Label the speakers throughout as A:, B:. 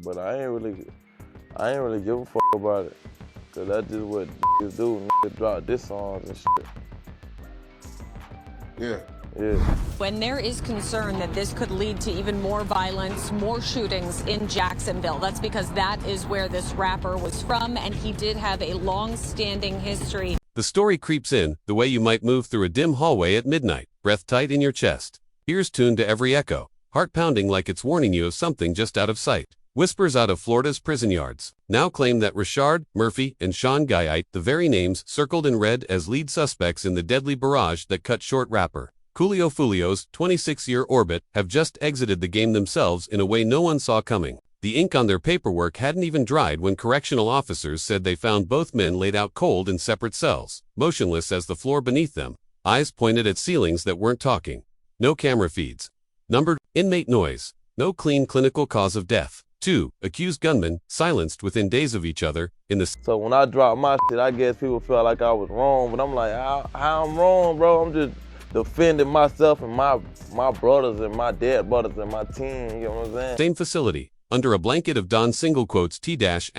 A: but I ain't really give a fuck about it. Cause that's just what niggas do. Niggas drop diss songs and shit.
B: Yeah.
A: Yeah.
C: When there is concern that this could lead to even more violence, more shootings in Jacksonville, that's because that is where this rapper was from, and he did have a long-standing history.
D: The story creeps in the way you might move through a dim hallway at midnight, breath tight in your chest, ears tuned to every echo, heart pounding like it's warning you of something just out of sight. Whispers out of Florida's prison yards now claim that Rashard, Murphy, and Sean Guyite, the very names circled in red as lead suspects in the deadly barrage that cut short rapper Foolio's 26-year orbit, have just exited the game themselves in a way no one saw coming. The ink on their paperwork hadn't even dried when correctional officers said they found both men laid out cold in separate cells, motionless as the floor beneath them, eyes pointed at ceilings that weren't talking. No camera feeds. Numbered inmate noise. No clean clinical cause of death. 2 accused gunmen silenced within days of each other in the.
A: So when I drop my shit, I guess people felt like I was wrong, but I'm like, how I'm wrong, bro? I'm just defending myself and my brothers and my dead brothers and my team, you know what I'm saying?
D: Same facility, under a blanket of Don single quotes T-ask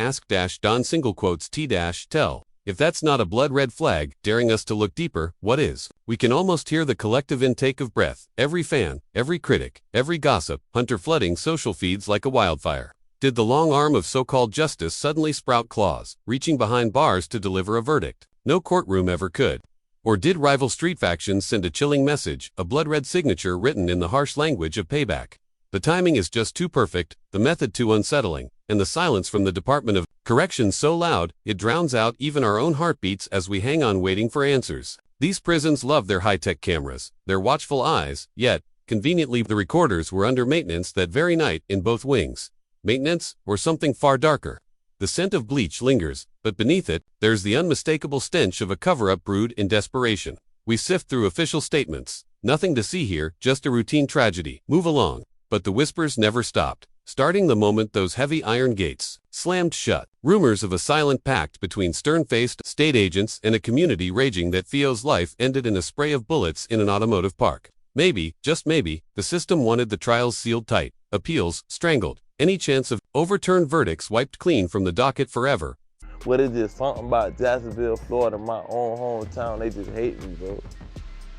D: Don single quotes T-tell. If that's not a blood red flag daring us to look deeper, what is? We can almost hear the collective intake of breath, every fan, every critic, every gossip, hunter flooding social feeds like a wildfire. Did the long arm of so-called justice suddenly sprout claws, reaching behind bars to deliver a verdict? No courtroom ever could. Or did rival street factions send a chilling message, a blood-red signature written in the harsh language of payback? The timing is just too perfect, the method too unsettling, and the silence from the Department of Corrections so loud, it drowns out even our own heartbeats as we hang on waiting for answers. These prisons love their high-tech cameras, their watchful eyes, yet, conveniently the recorders were under maintenance that very night in both wings. Maintenance, or something far darker. The scent of bleach lingers, but beneath it, there's the unmistakable stench of a cover-up brewed in desperation. We sift through official statements. Nothing to see here, just a routine tragedy. Move along. But the whispers never stopped, starting the moment those heavy iron gates slammed shut. Rumors of a silent pact between stern-faced state agents and a community raging that Theo's life ended in a spray of bullets in an automotive park. Maybe, just maybe, the system wanted the trials sealed tight, appeals strangled, any chance of overturned verdicts wiped clean from the docket forever.
A: What is this? Something about Jacksonville, Florida, my own hometown. They just hate me, bro.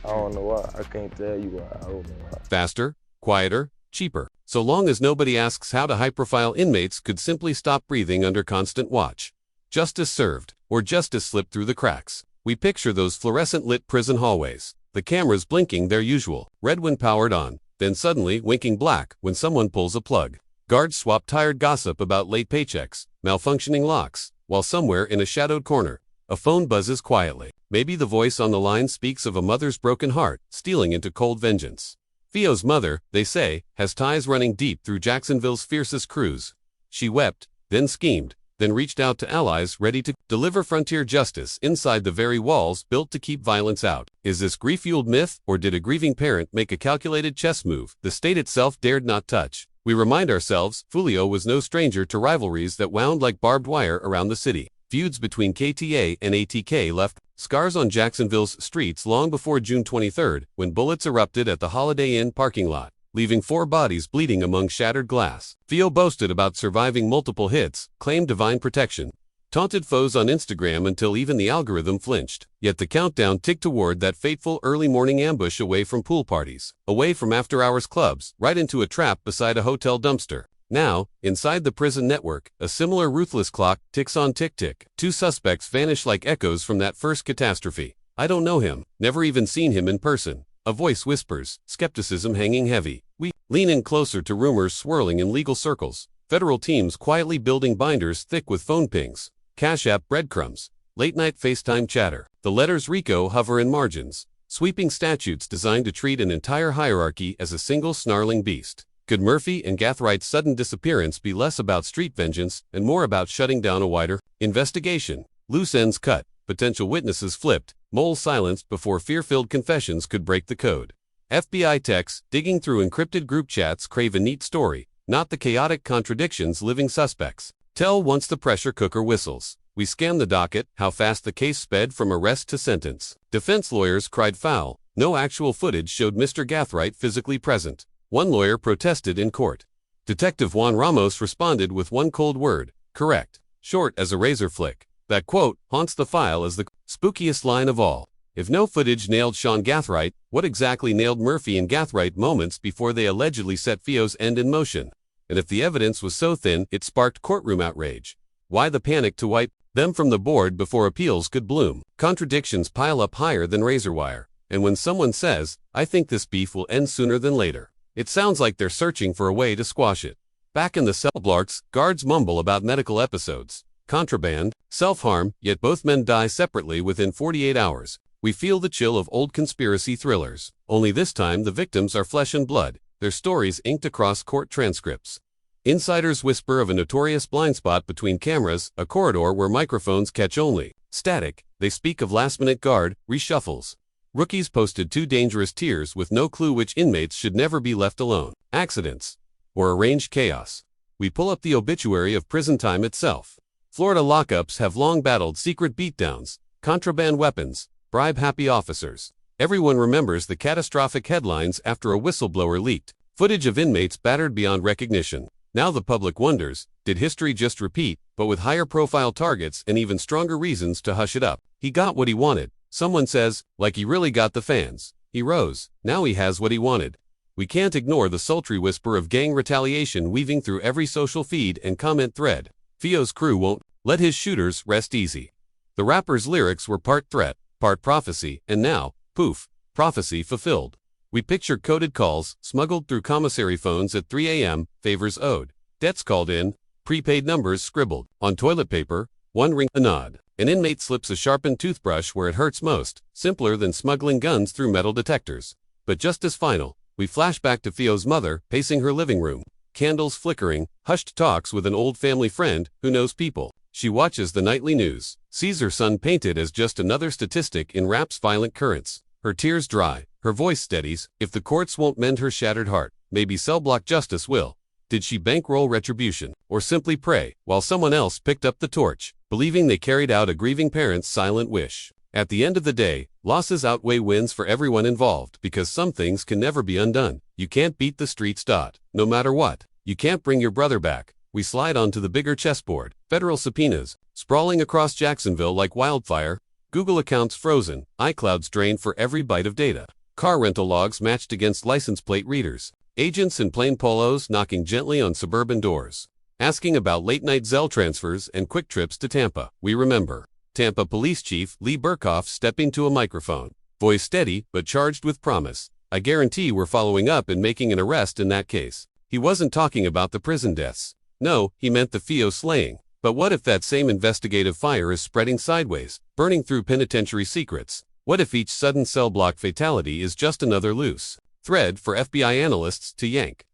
A: I don't know why. I can't tell you why. I don't know why.
D: Faster, quieter, cheaper. So long as nobody asks how to high-profile inmates could simply stop breathing under constant watch. Justice served, or justice slipped through the cracks. We picture those fluorescent-lit prison hallways, the cameras blinking their usual red when powered on, then suddenly winking black when someone pulls a plug. Guards swap tired gossip about late paychecks, malfunctioning locks, while somewhere in a shadowed corner, a phone buzzes quietly. Maybe the voice on the line speaks of a mother's broken heart, stealing into cold vengeance. Theo's mother, they say, has ties running deep through Jacksonville's fiercest crews. She wept, then schemed, then reached out to allies ready to deliver frontier justice inside the very walls built to keep violence out. Is this grief-fueled myth, or did a grieving parent make a calculated chess move the state itself dared not touch? We remind ourselves, Foolio was no stranger to rivalries that wound like barbed wire around the city. Feuds between KTA and ATK left scars on Jacksonville's streets long before June 23, when bullets erupted at the Holiday Inn parking lot, leaving 4 bodies bleeding among shattered glass. Theo boasted about surviving multiple hits, claimed divine protection, taunted foes on Instagram until even the algorithm flinched. Yet the countdown ticked toward that fateful early morning ambush, away from pool parties, away from after-hours clubs, right into a trap beside a hotel dumpster. Now, inside the prison network, a similar ruthless clock ticks on tick-tick. 2 suspects vanish like echoes from that first catastrophe. I don't know him, never even seen him in person. A voice whispers, skepticism hanging heavy. We lean in closer to rumors swirling in legal circles. Federal teams quietly building binders thick with phone pings, Cash App breadcrumbs, late-night FaceTime chatter. The letters RICO hover in margins, sweeping statutes designed to treat an entire hierarchy as a single snarling beast. Could Murphy and Gathrights' sudden disappearance be less about street vengeance and more about shutting down a wider investigation? Loose ends cut, potential witnesses flipped, moles silenced before fear-filled confessions could break the code. FBI techs, digging through encrypted group chats, crave a neat story, not the chaotic contradictions living suspects tell once the pressure cooker whistles. We scan the docket, how fast the case sped from arrest to sentence. Defense lawyers cried foul. No actual footage showed Mr. Gathright physically present. One lawyer protested in court. Detective Juan Ramos responded with one cold word, correct, short as a razor flick. That quote haunts the file as the spookiest line of all. If no footage nailed Sean Gathright, what exactly nailed Murphy and Gathright moments before they allegedly set Foolio's end in motion? And if the evidence was so thin it sparked courtroom outrage, why the panic to wipe them from the board before appeals could bloom? Contradictions pile up higher than razor wire, and when someone says, I think this beef will end sooner than later, it sounds like they're searching for a way to squash it. Back in the cell blocks, guards mumble about medical episodes, contraband, self-harm, yet both men die separately within 48 hours. We feel the chill of old conspiracy thrillers. Only this time the victims are flesh and blood, their stories inked across court transcripts. Insiders whisper of a notorious blind spot between cameras, a corridor where microphones catch only static. They speak of last-minute guard reshuffles. Rookies posted too dangerous tiers with no clue which inmates should never be left alone. Accidents or arranged chaos. We pull up the obituary of prison time itself. Florida lockups have long battled secret beatdowns, contraband weapons, bribe-happy officers. Everyone remembers the catastrophic headlines after a whistleblower leaked footage of inmates battered beyond recognition. Now the public wonders, did history just repeat, but with higher profile targets and even stronger reasons to hush it up? He got what he wanted. Someone says, like he really got the fans. He rose. Now he has what he wanted. We can't ignore the sultry whisper of gang retaliation weaving through every social feed and comment thread. Foolio's crew won't let his shooters rest easy. The rapper's lyrics were part threat, part prophecy, and now, poof, prophecy fulfilled. We picture coded calls smuggled through commissary phones at 3 a.m., favors owed, debts called in, prepaid numbers scribbled on toilet paper, one ring, a nod. An inmate slips a sharpened toothbrush where it hurts most, simpler than smuggling guns through metal detectors. But just as final, we flash back to Foolio's mother pacing her living room, candles flickering, hushed talks with an old family friend who knows people. She watches the nightly news, sees her son painted as just another statistic in rap's violent currents. Her tears dry, her voice steadies. If the courts won't mend her shattered heart, maybe cell block justice will. Did she bankroll retribution, or simply pray, while someone else picked up the torch, believing they carried out a grieving parent's silent wish? At the end of the day, losses outweigh wins for everyone involved because some things can never be undone. You can't beat the streets. No matter what. You can't bring your brother back. We slide onto the bigger chessboard. Federal subpoenas, sprawling across Jacksonville like wildfire. Google accounts frozen, iClouds drained for every byte of data. Car rental logs matched against license plate readers. Agents in plain polos knocking gently on suburban doors, asking about late-night Zelle transfers and quick trips to Tampa. We remember Tampa Police Chief Lee Burkhoff stepping to a microphone, voice steady but charged with promise. I guarantee we're following up and making an arrest in that case. He wasn't talking about the prison deaths. No, he meant the Foolio slaying. But what if that same investigative fire is spreading sideways, burning through penitentiary secrets? What if each sudden cell block fatality is just another loose thread for FBI analysts to yank?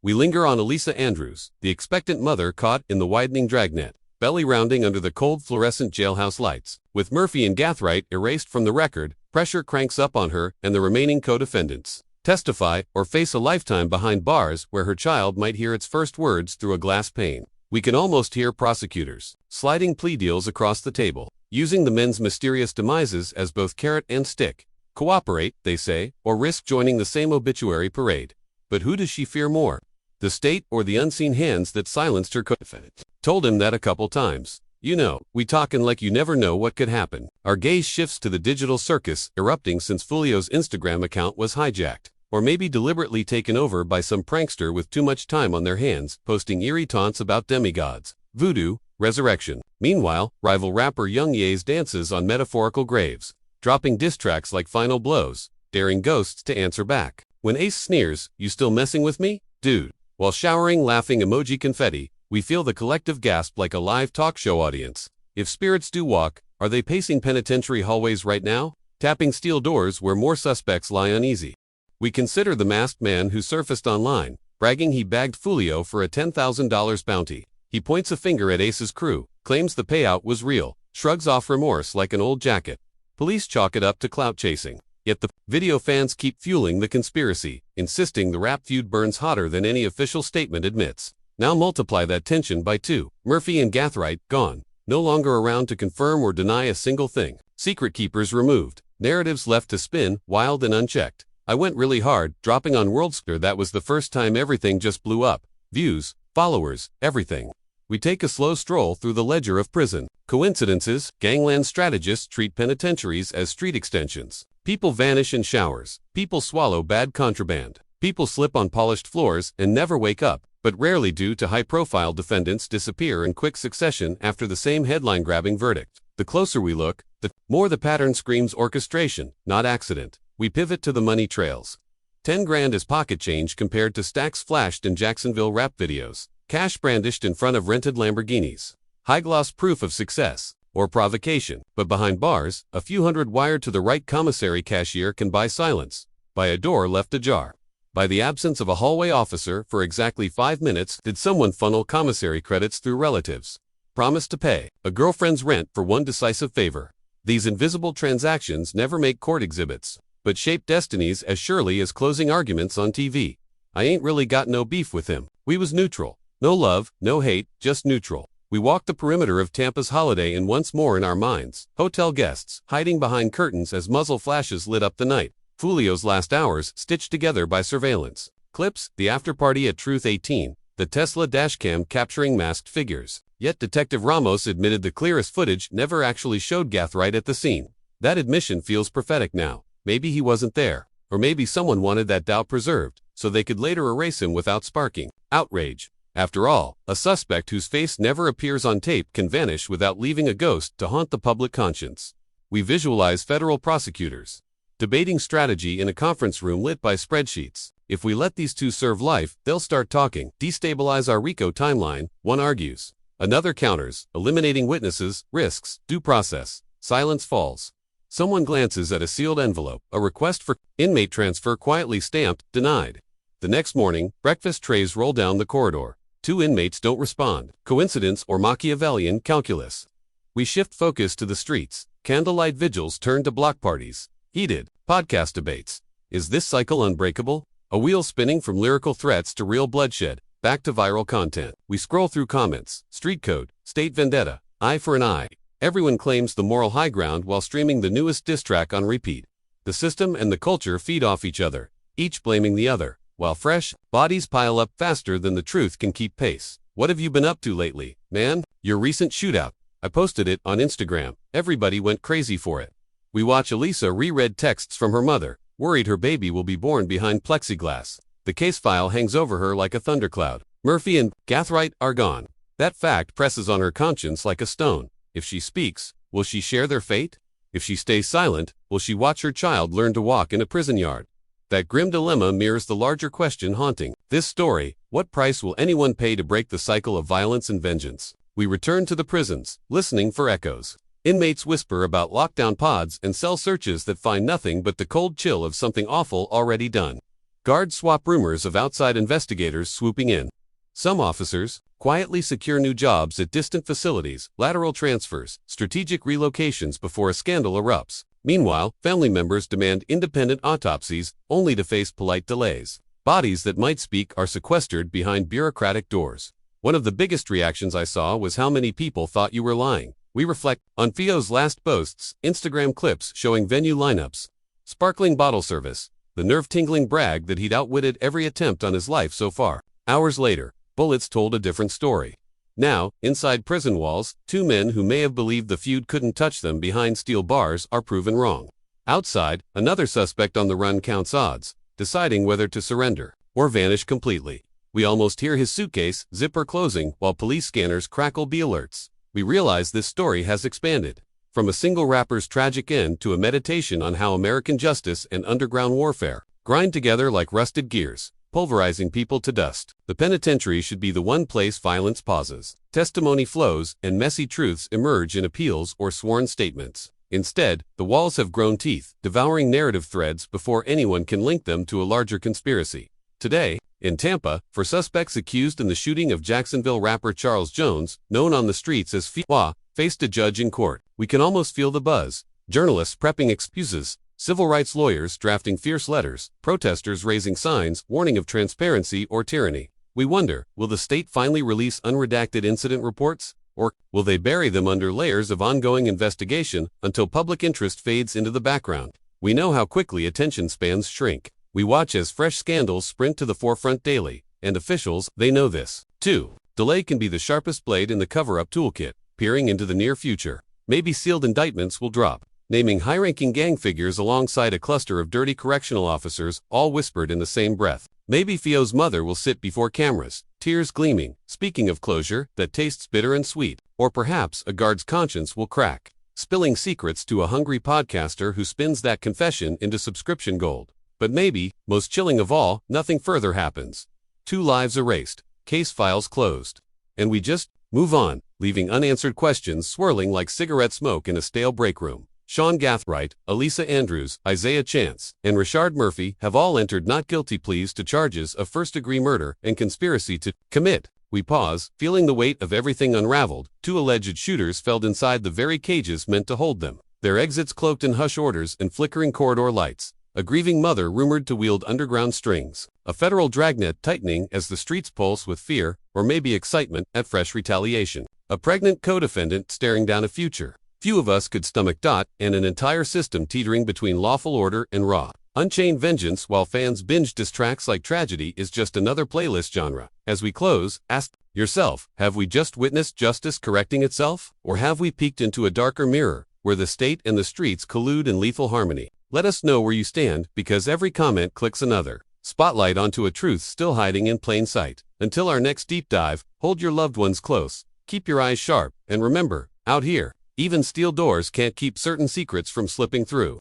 D: We linger on Elisa Andrews, the expectant mother caught in the widening dragnet, belly rounding under the cold fluorescent jailhouse lights. With Murphy and Gathright erased from the record, pressure cranks up on her and the remaining co-defendants. Testify or face a lifetime behind bars where her child might hear its first words through a glass pane. We can almost hear prosecutors sliding plea deals across the table, using the men's mysterious demises as both carrot and stick. Cooperate, they say, or risk joining the same obituary parade. But who does she fear more? The state or the unseen hands that silenced her co-defendant? Told him that a couple times. You know, we talkin' like you never know what could happen. Our gaze shifts to the digital circus erupting since Foolio's Instagram account was hijacked, or maybe deliberately taken over by some prankster with too much time on their hands, posting eerie taunts about demigods, voodoo, resurrection. Meanwhile, rival rapper Young Ye's dances on metaphorical graves, dropping diss tracks like final blows, daring ghosts to answer back. When Ace sneers, "You still messing with me, dude?" While showering laughing emoji confetti, we feel the collective gasp like a live talk show audience. If spirits do walk, are they pacing penitentiary hallways right now, tapping steel doors where more suspects lie uneasy? We consider the masked man who surfaced online, bragging he bagged Foolio for a $10,000 bounty. He points a finger at Ace's crew, claims the payout was real, shrugs off remorse like an old jacket. Police chalk it up to clout chasing. Yet the video fans keep fueling the conspiracy, insisting the rap feud burns hotter than any official statement admits. Now multiply that tension by 2. Murphy and Gathright gone, no longer around to confirm or deny a single thing. Secret keepers removed, narratives left to spin, wild and unchecked. I went really hard, dropping on Worldstar that was the first time everything just blew up. views, followers, everything. We take a slow stroll through the ledger of prison. Coincidences, gangland strategists treat penitentiaries as street extensions. People vanish in showers. People swallow bad contraband. People slip on polished floors and never wake up, but rarely do to high-profile defendants disappear in quick succession after the same headline-grabbing verdict. The closer we look, the more the pattern screams orchestration, not accident. We pivot to the money trails. 10 grand is pocket change compared to stacks flashed in Jacksonville rap videos. Cash brandished in front of rented Lamborghinis. High-gloss proof of success, or provocation. But behind bars, a few hundred wired to the right commissary cashier can buy silence. By a door left ajar. By the absence of a hallway officer for exactly 5 minutes did someone funnel commissary credits through relatives. Promise to pay a girlfriend's rent for one decisive favor. These invisible transactions never make court exhibits, but shape destinies as surely as closing arguments on TV. I ain't really got no beef with him. We was neutral. No love, no hate, just neutral. We walked the perimeter of Tampa's Holiday Inn once more in our minds. Hotel guests, hiding behind curtains as muzzle flashes lit up the night. Foolio's last hours, stitched together by surveillance. Clips, the after-party at Truth 18, the Tesla dashcam capturing masked figures. Yet Detective Ramos admitted the clearest footage never actually showed Gathright at the scene. That admission feels prophetic now. Maybe he wasn't there. Or maybe someone wanted that doubt preserved, so they could later erase him without sparking outrage. After all, a suspect whose face never appears on tape can vanish without leaving a ghost to haunt the public conscience. We visualize federal prosecutors debating strategy in a conference room lit by spreadsheets. If we let these two serve life, they'll start talking, destabilize our RICO timeline, one argues. Another counters, eliminating witnesses, risks, due process. Silence falls. Someone glances at a sealed envelope, a request for inmate transfer quietly stamped, denied. The next morning, breakfast trays roll down the corridor. 2 inmates don't respond. Coincidence or Machiavellian calculus? We shift focus to the streets. Candlelight vigils turn to block parties. Heated podcast debates. Is this cycle unbreakable? A wheel spinning from lyrical threats to real bloodshed, back to viral content. We scroll through comments. Street code, state vendetta, eye for an eye. Everyone claims the moral high ground while streaming the newest diss track on repeat. The system and the culture feed off each other, each blaming the other. While fresh, bodies pile up faster than the truth can keep pace. What have you been up to lately, man? Your recent shootout. I posted it on Instagram. Everybody went crazy for it. We watch Elisa reread texts from her mother, worried her baby will be born behind plexiglass. The case file hangs over her like a thundercloud. Murphy and Gathright are gone. That fact presses on her conscience like a stone. If she speaks, will she share their fate? If she stays silent, will she watch her child learn to walk in a prison yard? That grim dilemma mirrors the larger question haunting this story: what price will anyone pay to break the cycle of violence and vengeance? We return to the prisons, listening for echoes. Inmates whisper about lockdown pods and cell searches that find nothing but the cold chill of something awful already done. Guards swap rumors of outside investigators swooping in. Some officers quietly secure new jobs at distant facilities, lateral transfers, strategic relocations before a scandal erupts. Meanwhile, family members demand independent autopsies, only to face polite delays. Bodies that might speak are sequestered behind bureaucratic doors. One of the biggest reactions I saw was how many people thought you were lying. We reflect on Fio's last posts, Instagram clips showing venue lineups, sparkling bottle service, the nerve-tingling brag that he'd outwitted every attempt on his life so far. Hours later, bullets told a different story. Now, inside prison walls, 2 men who may have believed the feud couldn't touch them behind steel bars are proven wrong. Outside, another suspect on the run counts odds, deciding whether to surrender or vanish completely. We almost hear his suitcase zipper closing while police scanners crackle B alerts. We realize this story has expanded from a single rapper's tragic end to a meditation on how American justice and underground warfare grind together like rusted gears, pulverizing people to dust. The penitentiary should be the one place violence pauses, testimony flows, and messy truths emerge in appeals or sworn statements. Instead, the walls have grown teeth, devouring narrative threads before anyone can link them to a larger conspiracy. Today, in Tampa, for suspects accused in the shooting of Jacksonville rapper Charles Jones, known on the streets as Foolio, faced a judge in court. We can almost feel the buzz. Journalists prepping excuses, civil rights lawyers drafting fierce letters, protesters raising signs warning of transparency or tyranny. We wonder, will the state finally release unredacted incident reports? Or will they bury them under layers of ongoing investigation until public interest fades into the background? We know how quickly attention spans shrink. We watch as fresh scandals sprint to the forefront daily, and officials, they know this. 2. Delay can be the sharpest blade in the cover-up toolkit, peering into the near future. Maybe sealed indictments will drop, naming high-ranking gang figures alongside a cluster of dirty correctional officers, all whispered in the same breath. Maybe Fio's mother will sit before cameras, tears gleaming, speaking of closure that tastes bitter and sweet. Or perhaps a guard's conscience will crack, spilling secrets to a hungry podcaster who spins that confession into subscription gold. But maybe, most chilling of all, nothing further happens. 2 lives erased, case files closed. And we just move on, leaving unanswered questions swirling like cigarette smoke in a stale break room. Sean Gathright, Elisa Andrews, Isaiah Chance, and Rashard Murphy have all entered not guilty pleas to charges of first-degree murder and conspiracy to commit. We pause, feeling the weight of everything unraveled. 2 alleged shooters felled inside the very cages meant to hold them, their exits cloaked in hush orders and flickering corridor lights. A grieving mother rumored to wield underground strings. A federal dragnet tightening as the streets pulse with fear, or maybe excitement, at fresh retaliation. A pregnant co-defendant staring down a future few of us could stomach. And an entire system teetering between lawful order and raw, unchained vengeance while fans binge diss tracks like tragedy is just another playlist genre. As we close, ask yourself, have we just witnessed justice correcting itself? Or have we peeked into a darker mirror, where the state and the streets collude in lethal harmony? Let us know where you stand, because every comment clicks another spotlight onto a truth still hiding in plain sight. Until our next deep dive, hold your loved ones close, keep your eyes sharp, and remember, out here, even steel doors can't keep certain secrets from slipping through.